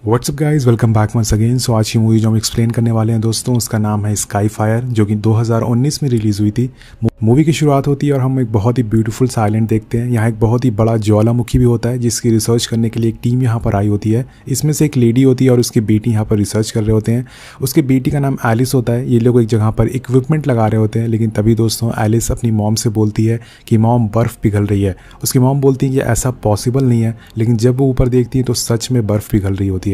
WhatsApp guys, welcome back once again. So आज की movie जो हम एक्सप्लेन करने वाले हैं दोस्तों, उसका नाम है स्काई फायर, जो कि 2019 में रिलीज़ हुई थी। मूवी की शुरुआत होती है और हम एक बहुत ही ब्यूटीफुल सा आइलैंड देखते हैं। यहाँ एक बहुत ही बड़ा ज्वालामुखी भी होता है जिसकी रिसर्च करने के लिए एक टीम यहाँ पर आई होती है। इसमें से एक लेडी होती है और उसकी बेटी यहाँ पर रिसर्च कर रहे होते हैं। उसके बेटी का नाम एलिस होता है। ये लोग एक जगह पर इक्विपमेंट लगा रहे होते हैं, लेकिन तभी दोस्तों एलिस अपनी मॉम से बोलती है कि मॉम बर्फ़ पिघल रही है। उसकी मॉम बोलती है कि ऐसा पॉसिबल नहीं है, लेकिन जब वो ऊपर देखती है तो सच में बर्फ़ पिघल रही होती है।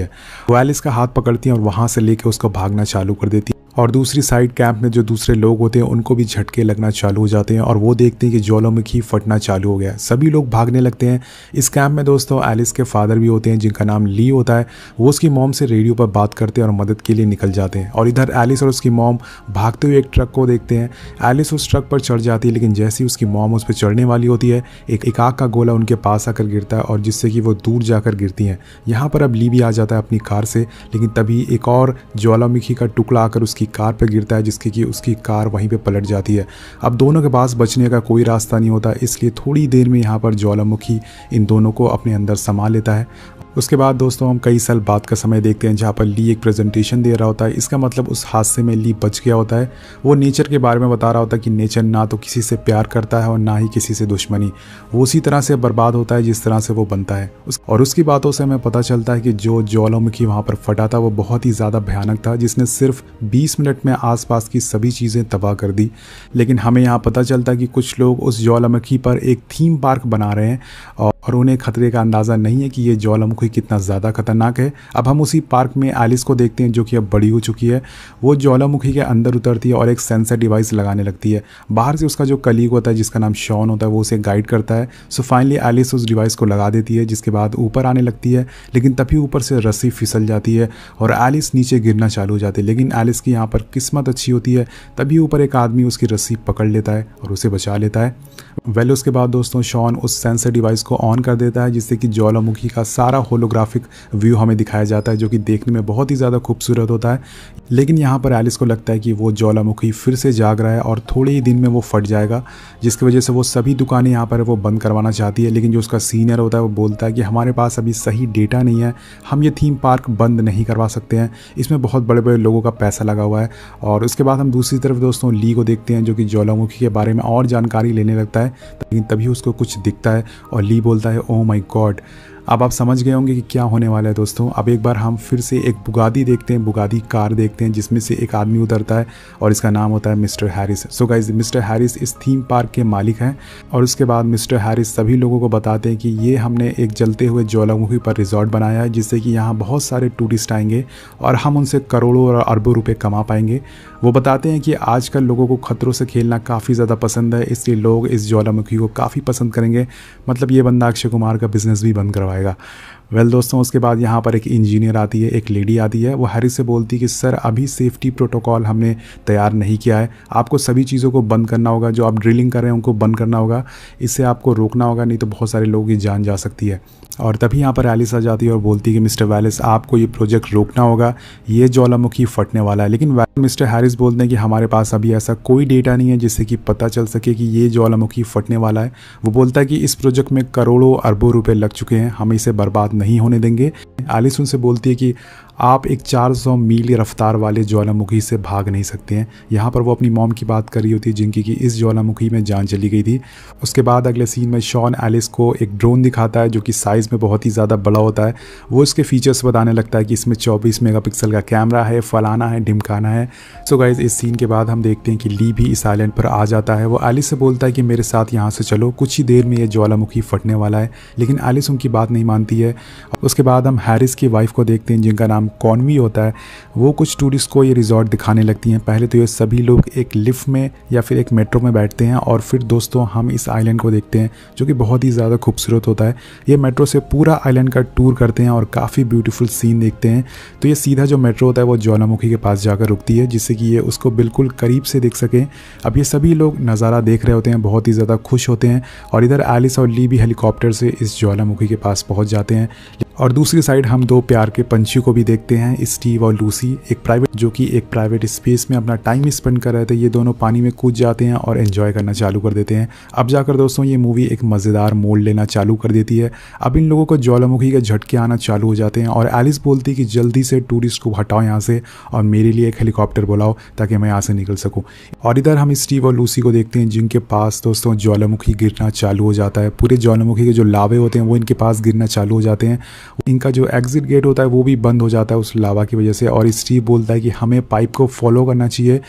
वो एलिस का हाथ पकड़ती हैं और वहाँ से लेके उसको भागना चालू कर देती है। और दूसरी साइड कैंप में जो दूसरे लोग होते हैं उनको भी झटके लगना चालू हो जाते हैं और वो देखते हैं कि ज्वालामुखी फटना चालू हो गया। सभी लोग भागने लगते हैं। इस कैंप में दोस्तों एलिस के फादर भी होते हैं जिनका नाम ली होता है। वो उसकी मॉम से रेडियो पर बात करते हैं और मदद के लिए निकल जाते हैं। और इधर एलिस और उसकी मॉम भागते हुए एक ट्रक को देखते हैं। एलिस उस ट्रक पर चढ़ जाती है, लेकिन जैसे ही उसकी मॉम उस पर चढ़ने वाली होती है एक आग का गोला उनके पास आकर गिरता है और जिससे कि वो दूर जाकर गिरती हैं। यहाँ पर अब ली भी आ जाता है अपनी कार से, लेकिन तभी एक और ज्वालामुखी का टुकड़ा आकर उसकी कार पर गिरता है जिसके कि उसकी कार वहीं पे पलट जाती है। अब दोनों के पास बचने का कोई रास्ता नहीं होता, इसलिए थोड़ी देर में यहाँ पर ज्वालामुखी इन दोनों को अपने अंदर समा लेता है। उसके बाद दोस्तों हम कई साल बाद का समय देखते हैं जहाँ पर ली एक प्रेजेंटेशन दे रहा होता है। इसका मतलब उस हादसे में ली बच गया होता है। वो नेचर के बारे में बता रहा होता है कि नेचर ना तो किसी से प्यार करता है और ना ही किसी से दुश्मनी। वो उसी तरह से बर्बाद होता है जिस तरह से वो बनता है। और उसकी बातों से हमें पता चलता है कि जो ज्वालामुखी वहाँ पर फटा था वो बहुत ही ज़्यादा भयानक था, जिसने सिर्फ 20 मिनट में आसपास की सभी चीज़ें तबाह कर दी। लेकिन हमें यहाँ पता चलता है कि कुछ लोग उस ज्वालामुखी पर एक थीम पार्क बना रहे हैं और उन्हें खतरे का अंदाज़ा नहीं है कि ये ज्वालामुखी कितना ज़्यादा खतरनाक है। अब हम उसी पार्क में एलिस को देखते हैं जो कि अब बड़ी हो चुकी है। वो ज्वालामुखी के अंदर उतरती है और एक सेंसर डिवाइस लगाने लगती है। बाहर से उसका जो कलीग होता है जिसका नाम शॉन होता है वो उसे गाइड करता है। सो फाइनली एलिस उस डिवाइस को लगा देती है, जिसके बाद ऊपर आने लगती है, लेकिन तभी ऊपर से रस्सी फिसल जाती है और एलिस नीचे गिरना चालू हो जाती है। लेकिन एलिस की यहाँ पर किस्मत अच्छी होती है, तभी ऊपर एक आदमी उसकी रस्सी पकड़ लेता है और उसे बचा लेता है। वेल उसके बाद दोस्तों शॉन उस सेंसर डिवाइस को ऑन कर देता है, जिससे कि ज्वालामुखी का सारा होलोग्राफिक व्यू हमें दिखाया जाता है, जो कि देखने में बहुत ही ज़्यादा खूबसूरत होता है। लेकिन यहाँ पर एलिस को लगता है कि वो ज्वालामुखी फिर से जाग रहा है और थोड़े ही दिन में वो फट जाएगा, जिसकी वजह से वो सभी दुकानें यहाँ पर वो बंद करवाना चाहती है। लेकिन जो उसका सीनियर होता है वो बोलता है कि हमारे पास अभी सही डेटा नहीं है, हम ये थीम पार्क बंद नहीं करवा सकते हैं, इसमें बहुत बड़े बड़े लोगों का पैसा लगा हुआ है। और उसके बाद हम दूसरी तरफ दोस्तों ली को देखते हैं जो कि ज्वालामुखी के बारे में और जानकारी लेने लगता है, लेकिन तभी उसको कुछ दिखता है और ली बोलता है ओह माय गॉड। अब आप समझ गए होंगे कि क्या होने वाला है दोस्तों। अब एक बार हम फिर से एक बुगादी देखते हैं, बुगादी कार देखते हैं, जिसमें से एक आदमी उतरता है और इसका नाम होता है mister Harris. So guys, mister Harris इस थीम पार्क के मालिक हैं। और उसके बाद मिस्टर हैरिस सभी लोगों को बताते हैं कि ये हमने एक जलते हुए ज्वालामुखी पर रिजॉर्ट बनाया है, जिससे कि यहाँ बहुत सारे टूरिस्ट आएंगे और हम उनसे करोड़ों और अरबों रुपए कमा पाएंगे। वो बताते हैं कि आजकल लोगों को खतरों से खेलना काफ़ी ज़्यादा पसंद है, इसलिए लोग इस ज्वालामुखी को काफ़ी पसंद करेंगे। मतलब ये बंदा अक्षय कुमार का बिजनेस भी बंद करवाएगा। वेल दोस्तों उसके बाद यहाँ पर एक इंजीनियर आती है, एक लेडी आती है। वो हैरिस से बोलती है कि सर अभी सेफ्टी प्रोटोकॉल हमने तैयार नहीं किया है, आपको सभी चीज़ों को बंद करना होगा, जो आप ड्रिलिंग कर रहे हैं उनको बंद करना होगा, इससे आपको रोकना होगा, नहीं तो बहुत सारे लोगों की जान जा सकती है। और तभी यहाँ पर एलिस आ जाती है और बोलती है कि मिस्टर वैलिस आपको ये प्रोजेक्ट रोकना होगा, ये ज्वालामुखी फटने वाला है। लेकिन मिस्टर हैरिस बोलते हैं कि हमारे पास अभी ऐसा कोई डेटा नहीं है जिससे कि पता चल सके कि ये ज्वालामुखी फटने वाला है। वो बोलता है कि इस प्रोजेक्ट में करोड़ों अरबों रुपए लग चुके हैं, हम इसे बर्बाद नहीं होने देंगे। एलिस उनसे बोलती है कि आप एक 400 मील रफ्तार वाले ज्वालामुखी से भाग नहीं सकते हैं। यहाँ पर वो अपनी मॉम की बात कर रही होती है जिनकी कि इस ज्वालामुखी में जान चली गई थी। उसके बाद अगले सीन में शॉन एलिस को एक ड्रोन दिखाता है जो कि साइज़ में बहुत ही ज़्यादा बड़ा होता है। वो इसके फीचर्स बताने लगता है कि इसमें 24 मेगापिक्सल का कैमरा है, फलाना है, ढिमकाना है। सो गाइस इस सीन के बाद हम देखते हैं कि ली भी इस आइलैंड पर आ जाता है। वो एलिस से बोलता है कि मेरे साथ यहाँ से चलो, कुछ ही देर में ये ज्वालामुखी फटने वाला है। लेकिन एलिस उनकी बात नहीं मानती है। उसके बाद हम हैरिस की वाइफ को देखते हैं जिनका नाम कॉनवी होता है। वो कुछ टूरिस्ट को ये रिजॉर्ट दिखाने लगती हैं। पहले तो ये सभी लोग एक लिफ्ट में या फिर एक मेट्रो में बैठते हैं और फिर दोस्तों हम इस आइलैंड को देखते हैं जो कि बहुत ही ज़्यादा खूबसूरत होता है। ये मेट्रो से पूरा आइलैंड का टूर करते हैं और काफ़ी ब्यूटीफुल सीन देखते हैं। तो ये सीधा जो मेट्रो होता है वो ज्वालामुखी के पास जाकर रुकती होती है जिससे कि ये उसको बिल्कुल करीब से देख सकें। अब ये सभी लोग नज़ारा देख रहे होते हैं, बहुत ही ज़्यादा खुश होते हैं और इधर एलिस और ली भी हेलीकॉप्टर से इस ज्वालामुखी के पास पहुंच जाते हैं। और दूसरी साइड हम दो प्यार के पंछियों को भी देखते हैं, स्टीव और लूसी, जो कि एक प्राइवेट स्पेस में अपना टाइम स्पेंड कर रहे थे। ये दोनों पानी में कूद जाते हैं और एंजॉय करना चालू कर देते हैं। अब जाकर दोस्तों ये मूवी एक मज़ेदार मोड़ लेना चालू कर देती है। अब इन लोगों को ज्वालामुखी के झटके आना चालू हो जाते हैं और एलिस बोलती है कि जल्दी से टूरिस्ट को हटाओ यहाँ से और मेरे लिए एक हेलीकॉप्टर बुलाओ ताकि मैं यहाँ से निकल सकूँ। और इधर हम स्टीव और लूसी को देखते हैं जिनके पास दोस्तों ज्वालामुखी गिरना चालू हो जाता है। पूरे ज्वालामुखी के जो लावे होते हैं वो इनके पास गिरना चालू हो जाते हैं। इनका जो एग्जिट गेट होता है वो भी बंद हो जाता है उस लावा की वजह से। और स्टीव बोलता है कि हमें पाइप को फॉलो करना चाहिए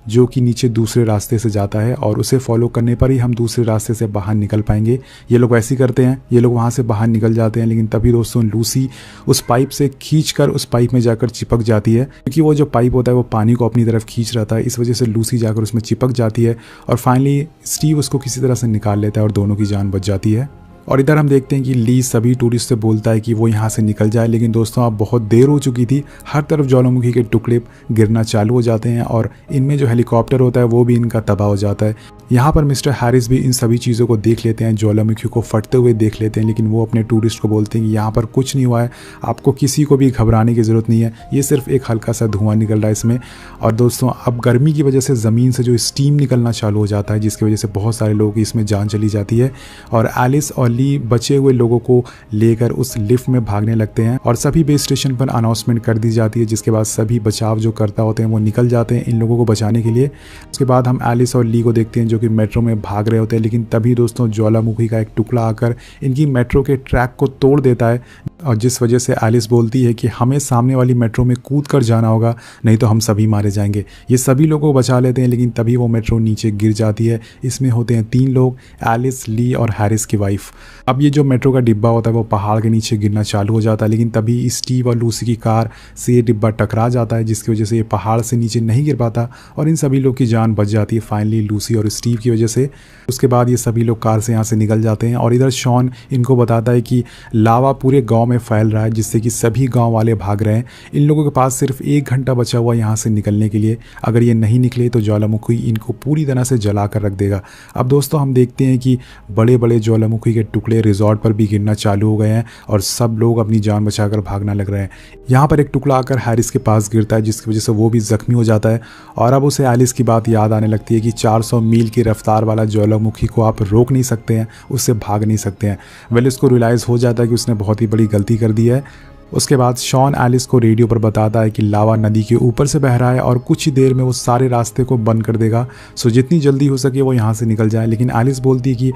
जो कि नीचे दूसरे रास्ते से जाता है और उसे फॉलो करने पर ही हम दूसरे रास्ते से बाहर निकल पाएंगे। ये लोग वैसे ही करते हैं, ये लोग वहाँ से बाहर निकल जाते हैं। लेकिन तभी दोस्तों लूसी उस पाइप से खींचकर उस पाइप में जाकर चिपक जाती है, क्योंकि वो जो पाइप होता है वो पानी को अपनी तरफ खींच रहा था। इस वजह से लूसी जाकर उसमें चिपक जाती है और फाइनली स्टीव उसको किसी तरह से निकाल लेता है और दोनों की जान बच जाती है। और इधर हम देखते हैं कि ली सभी टूरिस्ट से बोलता है कि वो यहाँ से निकल जाए, लेकिन दोस्तों अब बहुत देर हो चुकी थी। हर तरफ ज्वालामुखी के टुकड़े गिरना चालू हो जाते हैं और इनमें जो हेलीकॉप्टर होता है वो भी इनका तबाह हो जाता है। यहाँ पर मिस्टर हैरिस भी इन सभी चीज़ों को देख लेते हैं, ज्वालामुखी को फटते हुए देख लेते हैं, लेकिन वो अपने टूरिस्ट को बोलते हैं कि यहाँ पर कुछ नहीं हुआ है, आपको किसी को भी घबराने की ज़रूरत नहीं है, ये सिर्फ एक हल्का सा धुआं निकल रहा है इसमें। और दोस्तों अब गर्मी की वजह से ज़मीन से जो स्टीम निकलना चालू हो जाता है जिसकी वजह से बहुत सारे लोगों की इसमें जान चली जाती है। और एलिस और ली बचे हुए लोगों को लेकर उस लिफ्ट में भागने लगते हैं और सभी बेस स्टेशन पर अनाउंसमेंट कर दी जाती है, जिसके बाद सभी बचाव जो करता होते हैं वो निकल जाते हैं इन लोगों को बचाने के लिए। उसके बाद हम एलिस और ली को देखते हैं जो कि मेट्रो में भाग रहे होते हैं, लेकिन तभी दोस्तों ज्वालामुखी का एक टुकड़ा आकर इनकी मेट्रो के ट्रैक को तोड़ देता है और जिस वजह से एलिस बोलती है कि हमें सामने वाली मेट्रो में कूद कर जाना होगा, नहीं तो हम सभी मारे जाएंगे। ये सभी लोगों को बचा लेते हैं, लेकिन तभी वो मेट्रो नीचे गिर जाती है। इसमें होते हैं 3 लोग, एलिस, ली और हैरिस की वाइफ। अब ये जो मेट्रो का डिब्बा होता है वो पहाड़ के नीचे गिरना चालू हो जाता है, लेकिन तभी स्टीव और लूसी की कार से ये डिब्बा टकरा जाता है जिसकी वजह से ये पहाड़ से नीचे नहीं गिर पाता और इन सभी लोग की जान बच जाती है फाइनली लूसी और स्टीव की वजह से। उसके बाद ये सभी लोग कार से यहाँ से निकल जाते हैं और इधर शॉन इनको बताता है कि लावा पूरे गांव में फैल रहा है जिससे कि सभी गांव वाले भाग रहे हैं। इन लोगों के पास सिर्फ 1 घंटा बचा हुआ यहाँ से निकलने के लिए, अगर ये नहीं निकले तो ज्वालामुखी इनको पूरी तरह से जला कर रख देगा। अब दोस्तों हम देखते हैं कि बड़े बड़े ज्वालामुखी के टुकड़े रिजॉर्ट पर भी गिरना चालू हो गए हैं और सब लोग अपनी जान बचाकर भागना लग रहे हैं। यहाँ पर एक टुकड़ा आकर हैरिस के पास गिरता है जिसकी वजह से वो भी जख्मी हो जाता है और अब उसे एलिस की बात याद आने लगती है कि 400 मील की रफ्तार वाला ज्वालामुखी को आप रोक नहीं सकते हैं, उससे भाग नहीं सकते हैं। वेल उसको रियलाइज़ हो जाता है कि उसने बहुत ही बड़ी गलती कर दी है। उसके बाद शॉन एलिस को रेडियो पर बताता है कि लावा नदी के ऊपर से बह रहा है और कुछ ही देर में वो सारे रास्ते को बंद कर देगा, सो जितनी जल्दी हो सके वो यहाँ से निकल जाए। लेकिन एलिस बोलती है कि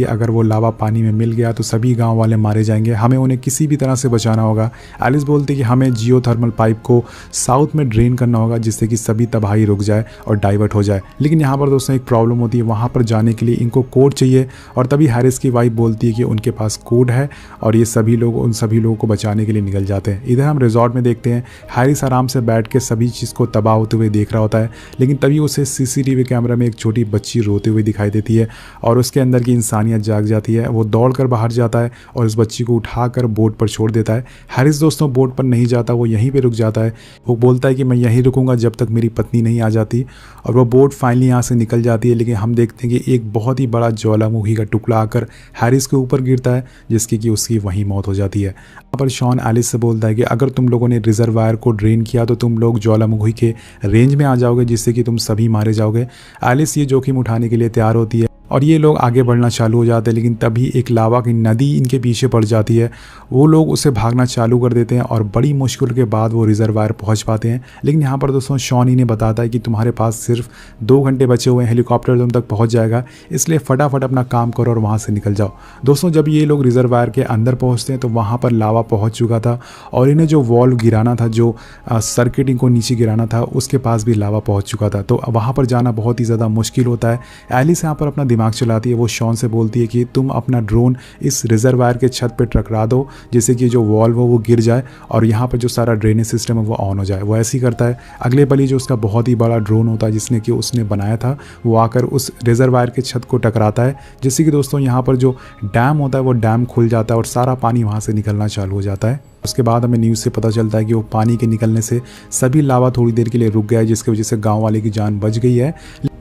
अगर वो लावा पानी में मिल गया तो सभी गांव वाले मारे जाएंगे, हमें उन्हें किसी भी तरह से बचाना होगा। एलिस बोलती है कि हमें जियोथर्मल पाइप को साउथ में ड्रेन करना होगा जिससे कि सभी तबाही रुक जाए और डाइवर्ट हो जाए। लेकिन यहाँ पर दोस्तों एक प्रॉब्लम होती है, वहाँ पर जाने के लिए इनको कोड चाहिए और तभी हैरिस की वाइफ बोलती है कि उनके पास कोड है और ये सभी लोग उन सभी लोगों को बचाने के लिए निकल जाते हैं। इधर हम रिजॉर्ट में देखते हैं हैरिस आराम से बैठ के सभी चीज़ को तबाह होते हुए देख रहा होता है, लेकिन तभी उसे CCTV कैमरा में एक छोटी बच्ची रोते हुए दिखाई देती है और उसके अंदर की इंसानियत जाग जाती है। वो दौड़कर बाहर जाता है और उस बच्ची को उठाकर बोट पर छोड़ देता है। हैरिस दोस्तों बोट पर नहीं जाता, वो यहीं पे रुक जाता है। वो बोलता है कि मैं यहीं रुकूंगा जब तक मेरी पत्नी नहीं आ जाती और वो बोट फाइनली यहाँ से निकल जाती है। लेकिन हम देखते हैं कि एक बहुत ही बड़ा ज्वालामुखी का टुकड़ा आकर हैरिस के ऊपर गिरता है जिसकी कि उसकी वहीं मौत हो जाती है। यहाँ पर शॉन एलिस से बोलता है कि अगर तुम लोगों ने रिजर्वायर को ड्रेन किया तो तुम लोग ज्वालामुखी के रेंज में आ जाओगे जिससे कि तुम सभी मारे जाओगे। एलिस ये जोखिम उठाने के लिए तैयार होती है और ये लोग आगे बढ़ना चालू हो जाते हैं, लेकिन तभी एक लावा की नदी इनके पीछे पड़ जाती है। वो लोग उससे भागना चालू कर देते हैं और बड़ी मुश्किल के बाद वो रिजर्वायर पहुंच पाते हैं। लेकिन यहाँ पर दोस्तों शॉन इन्हें बताता है कि तुम्हारे पास सिर्फ 2 घंटे बचे हुए हैं, हेलीकॉप्टर तुम तक पहुँच जाएगा, इसलिए फटाफट अपना काम करो और वहाँ से निकल जाओ। दोस्तों जब ये लोग रिजर्वायर के अंदर पहुँचते हैं तो वहाँ पर लावा पहुँच चुका था और इन्हें जो वॉल्व गिराना था, जो सर्किट इनको नीचे गिराना था, उसके पास भी लावा पहुँच चुका था। तो वहाँ पर जाना बहुत ही ज़्यादा मुश्किल होता है। एलिस यहाँ पर अपना दिमाग चलाती है। वो शॉन से बोलती है कि तुम अपना ड्रोन इस रिजर्वायर के छत पे टकरा दो जिससे कि जो वॉल्व हो वो गिर जाए और यहाँ पर जो सारा ड्रेनेज सिस्टम है वो ऑन हो जाए। वो ऐसे ही करता है। अगले पल ही जो उसका बहुत ही बड़ा ड्रोन होता है जिसने कि उसने बनाया था वो आकर उस रिजर्वायर के छत को टकराता है, जिससे कि दोस्तों यहाँ पर जो डैम होता है वो डैम खुल जाता है और सारा पानी वहाँ से निकलना चालू हो जाता है। उसके बाद हमें न्यूज़ से पता चलता है कि वो पानी के निकलने से सभी लावा थोड़ी देर के लिए रुक गया है, जिसकी वजह से गांव वाले की जान बच गई है।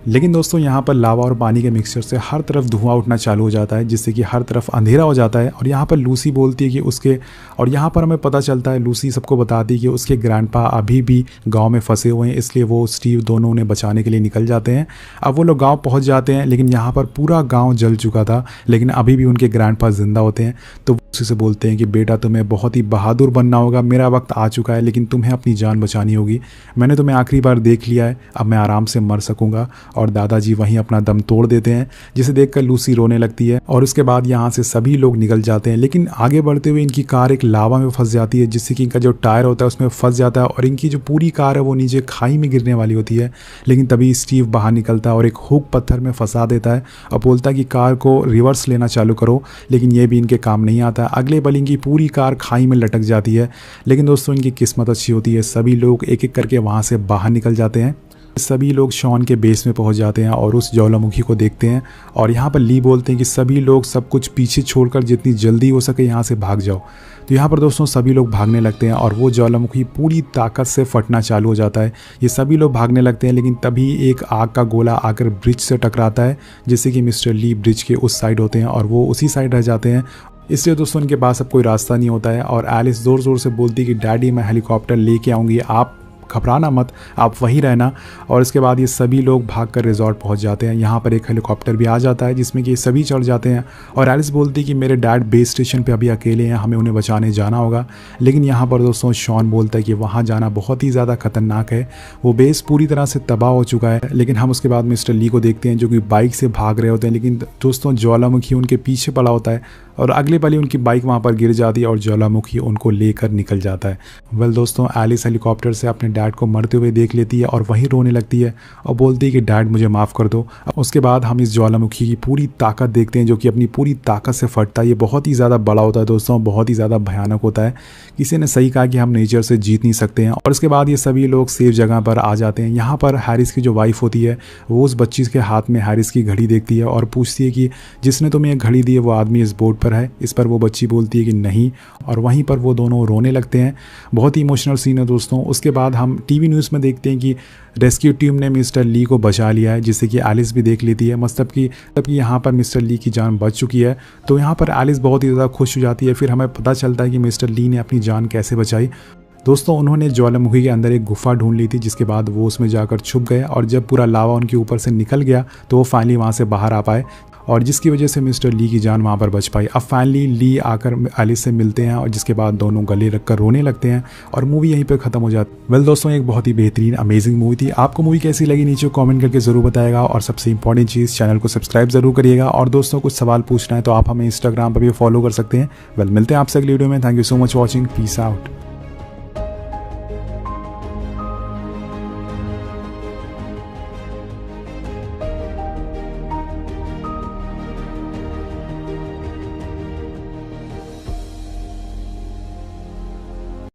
लेकिन दोस्तों यहाँ पर लावा और पानी के मिक्सचर से हर तरफ धुआं उठना चालू हो जाता है, जिससे कि हर तरफ अंधेरा हो जाता है। और यहाँ पर लूसी बोलती है कि उसके, और यहाँ पर हमें पता चलता है, लूसी सबको बताती है कि उसके ग्रैंडपा अभी भी गांव में फंसे हुए हैं, इसलिए वो स्टीव दोनों उन्हें बचाने के लिए निकल जाते हैं। अब वो लोग गाँव पहुँच जाते हैं, लेकिन यहाँ पर पूरा गाँव जल चुका था, लेकिन अभी भी उनके ग्रैंडपा जिंदा होते हैं। तो उसी से बोलते हैं कि बेटा तुम्हें बहुत ही बहादुर बनना होगा, मेरा वक्त आ चुका है, लेकिन तुम्हें अपनी जान बचानी होगी। मैंने तुम्हें आखिरी बार देख लिया है, अब मैं आराम से मर सकूंगा। और दादाजी वहीं अपना दम तोड़ देते हैं, जिसे देखकर लूसी रोने लगती है। और उसके बाद यहाँ से सभी लोग निकल जाते हैं, लेकिन आगे बढ़ते हुए इनकी कार एक लावा में फंस जाती है, जिससे कि इनका जो टायर होता है उसमें फंस जाता है और इनकी जो पूरी कार है वो नीचे खाई में गिरने वाली होती है। लेकिन तभी स्टीव बाहर निकलता है और एक हुक पत्थर में फंसा देता है और बोलता है कि कार को रिवर्स लेना चालू करो, लेकिन ये भी इनके काम नहीं आता। अगले पल इनकी पूरी कार खाई में लटक जाती है। लेकिन दोस्तों इनकी किस्मत अच्छी होती है, सभी लोग एक एक करके वहाँ से बाहर निकल जाते हैं। सभी लोग शॉन के बेस में पहुंच जाते हैं और उस ज्वालामुखी को देखते हैं। और यहाँ पर ली बोलते हैं कि सभी लोग सब कुछ पीछे छोड़कर जितनी जल्दी हो सके यहाँ से भाग जाओ। तो यहाँ पर दोस्तों सभी लोग भागने लगते हैं और वो ज्वालामुखी पूरी ताकत से फटना चालू हो जाता है। ये सभी लोग भागने लगते हैं, लेकिन तभी एक आग का गोला आकर ब्रिज से टकराता है, जिससे कि मिस्टर ली ब्रिज के उस साइड होते हैं और वो उसी साइड रह जाते हैं। इसलिए दोस्तों उनके पास अब कोई रास्ता नहीं होता है। और एलिस ज़ोर ज़ोर से बोलती है कि डैडी मैं हेलीकॉप्टर लेके आऊँगी, आप घबराना मत, आप वहीं रहना। और इसके बाद ये सभी लोग भागकर रिजॉर्ट पहुंच जाते हैं। यहाँ पर एक हेलीकॉप्टर भी आ जाता है, जिसमें कि सभी चढ़ जाते हैं। और एलिस बोलती है कि मेरे डैड बेस स्टेशन पे अभी अकेले हैं, हमें उन्हें बचाने जाना होगा। लेकिन यहाँ पर दोस्तों शॉन बोलता है कि वहाँ जाना बहुत ही ज़्यादा खतरनाक है, वो बेस पूरी तरह से तबाह हो चुका है। लेकिन हम उसके बाद मिस्टर ली को देखते हैं जो कि बाइक से भाग रहे होते हैं, लेकिन दोस्तों ज्वालामुखी उनके पीछे पड़ा होता है और अगले पल ही उनकी बाइक वहाँ पर गिर जाती है और ज्वालामुखी उनको लेकर निकल जाता है। वेल दोस्तों एलिस हेलीकॉप्टर से अपने डैड को मरते हुए देख लेती है और वहीं रोने लगती है और बोलती है कि डैड मुझे माफ़ कर दो। उसके बाद हम इस ज्वालामुखी की पूरी ताकत देखते हैं, जो कि अपनी पूरी ताकत से फटता है। ये बहुत ही ज़्यादा बड़ा होता है दोस्तों, बहुत ही ज़्यादा भयानक होता है। किसी ने सही कहा कि हम नेचर से जीत नहीं सकते हैं। और उसके बाद ये सभी लोग सेफ जगह पर आ जाते हैं। यहाँ पर हैरिस की जो वाइफ होती है वो उस बच्ची के हाथ में हैरिस की घड़ी देखती है और पूछती है कि जिसने तुम्हें एक घड़ी दी है वो आदमी इस बोर्ड पर है। इस पर वो बच्ची बोलती है कि नहीं, और वहीं पर वो दोनों रोने लगते हैं। बहुत ही इमोशनल सीन है दोस्तों। उसके बाद हम टीवी न्यूज़ में देखते हैं कि रेस्क्यू टीम ने मिस्टर ली को बचा लिया है, जिससे कि एलिस भी देख लेती है। मतलब कि यहाँ पर मिस्टर ली की जान बच चुकी है। तो यहाँ पर एलिस बहुत ही ज़्यादा खुश हो जाती है। फिर हमें पता चलता है कि मिस्टर ली ने अपनी जान कैसे बचाई। दोस्तों उन्होंने ज्वालामुखी के अंदर एक गुफा ढूंढ ली थी, जिसके बाद वो उसमें जाकर छुप गए और जब पूरा लावा उनके ऊपर से निकल गया तो वो फाइनली वहाँ से बाहर आ पाए और जिसकी वजह से मिस्टर ली की जान वहाँ पर बच पाई। अब फाइनली ली आकर एलिस से मिलते हैं और जिसके बाद दोनों गले रखकर रोने लगते हैं और मूवी यहीं पर ख़त्म हो जाती है। वेल दोस्तों एक बहुत ही बेहतरीन अमेजिंग मूवी थी। आपको मूवी कैसी लगी नीचे कमेंट करके ज़रूर बताएगा और सबसे इंपॉर्टेंट चीज़ चैनल को सब्सक्राइब जरूर करिएगा। और दोस्तों कुछ सवाल पूछना है तो आप हमें इंस्टाग्राम पर भी फॉलो कर सकते हैं। वेल मिलते हैं आपसे अगली वीडियो में। Thank you so much watching, peace out.